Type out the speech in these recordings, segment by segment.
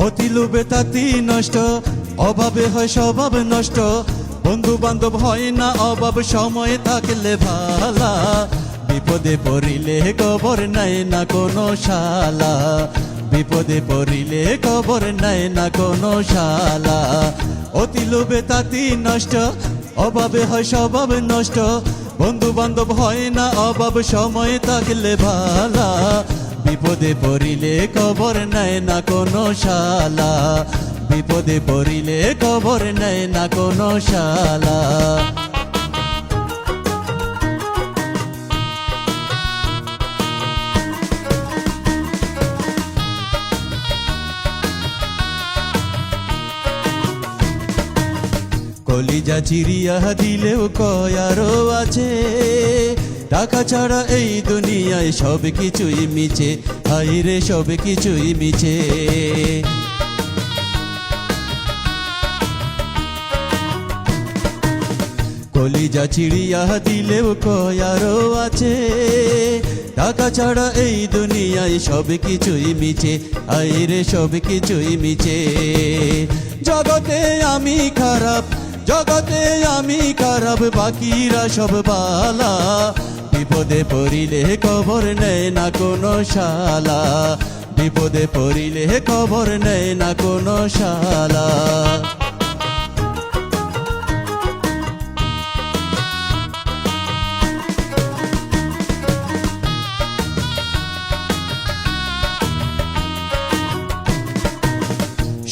অতি লোভে তাতি নষ্ট, অভাবে হয় স্বভাব নষ্ট। বন্ধু বান্ধব হয় না অভাব, সময় থাকলে ভালা। বিপদে পড়িলে খবর নাই না কোনো শালা, বিপদে পড়িলে খবর নাই না কোনো শালা। অতি লোভে তাতি নষ্ট, অভাবে হয় স্বভাব নষ্ট। বন্ধু বান্ধব হয় না অভাব, সময় থাকলে ভালা। বিপদে পড়িলে খবর নাই না কোনো শালা, বিপদে পড়িলে খবর নাই না কোনো শালা। কলিজা চিরিয়া দিলেও কয় আরো আছে, টাকা ছাড়া এই দুনিয়ায় সব কিছুই মিছে, হাইরে সব কিছুই মিছে। কলিজা চিড়িয়া দিলেও কয় আরো আছে, টাকা ছাড়া এই দুনিয়ায় সব কিছুই মিছে, হাইরে সব কিছুই মিছে। জগতে আমি খারাপ, জগতে আমি খারাপ, বাকিরা সব বালা। বিপদে পড়িলে খবর নেয় না কোনো শালা, বিপদে পড়িলে খবর নেয় না কোনো শালা।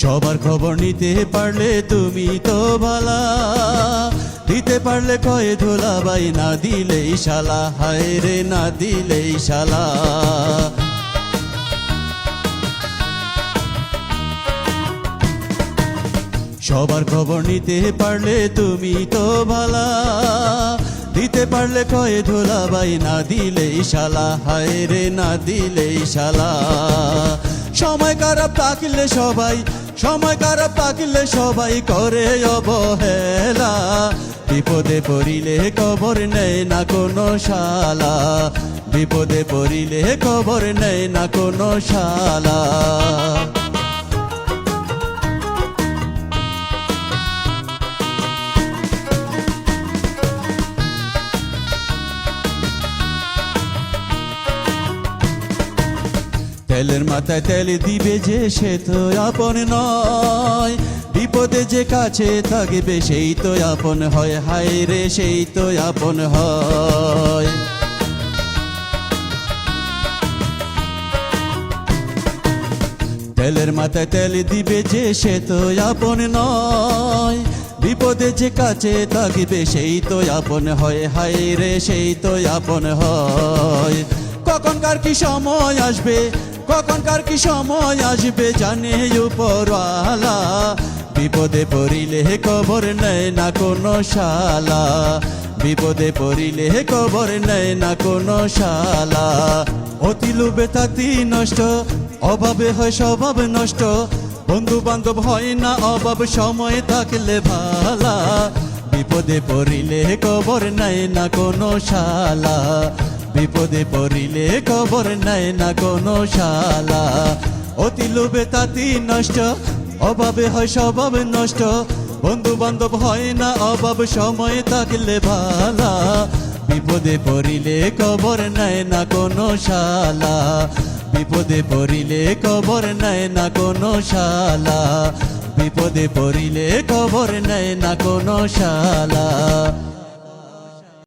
সবার খবর নিতে পারলে তুমি তো ভালা, দিতে পারলে কয় ধুলাবাই, না দিলেই শালা, হায় রে না দিলেই শালা। সবার খবর নিতে পারলে তুমি তো ভালা, দিতে পারলে কয় ধুলাবাই, না দিলেই শালা, হায় রে না দিলেই শালা। সময় খারাপ থাকলে সবাই, সময় খারাপ থাকলে সবাই করে অবহেলা। বিপদে পড়িলে খবর নেয় না কোনো শালা, বিপদে পড়িলে খবর নেয় না কোনো শালা। তেলের মাথায় তেল দিবে যে সে তো আপন নয়, বিপদে যে কাছে থাকবে সেই তো আপন হয়, হায় রে সেই তো আপন হয়। তেলের মাথায় তেল দিবে যে সে তো আপন নয়, বিপদে যে কাছে থাকবে সেই তো আপন হয়, হায় রে সেই তো আপন হয়। কখন কার কি সময় আসবে, কখন কার কি সময় আসবে জানে উপরওয়ালা। বিপদে পড়িলে খবর নেয় না কোনো শালা, বিপদে পড়িলে খবর নেয় না কোনো শালা। অতি লোভে তাতি নষ্ট, অভাবে হয় স্বভাব নষ্ট। বন্ধু বান্ধব হয় না অভাব, সময় থাকলে ভালা। বিপদে পড়িলে খবর নেয় না কোনো শালা, বিপদে পড়িলে খবর নেয় না কোনো শালা। অতি লোভে তাতি নষ্ট, অভাবে হয় স্বভাব নষ্ট। বন্ধু বান্ধব হয় না অভাব, সময় থাকলে ভালা। বিপদে পড়িলে খবর নেয় না কোনো শালা, বিপদে পড়িলে খবর নেয় না কোনো শালা, বিপদে পড়িলে খবর নেয় না কোনো শালা।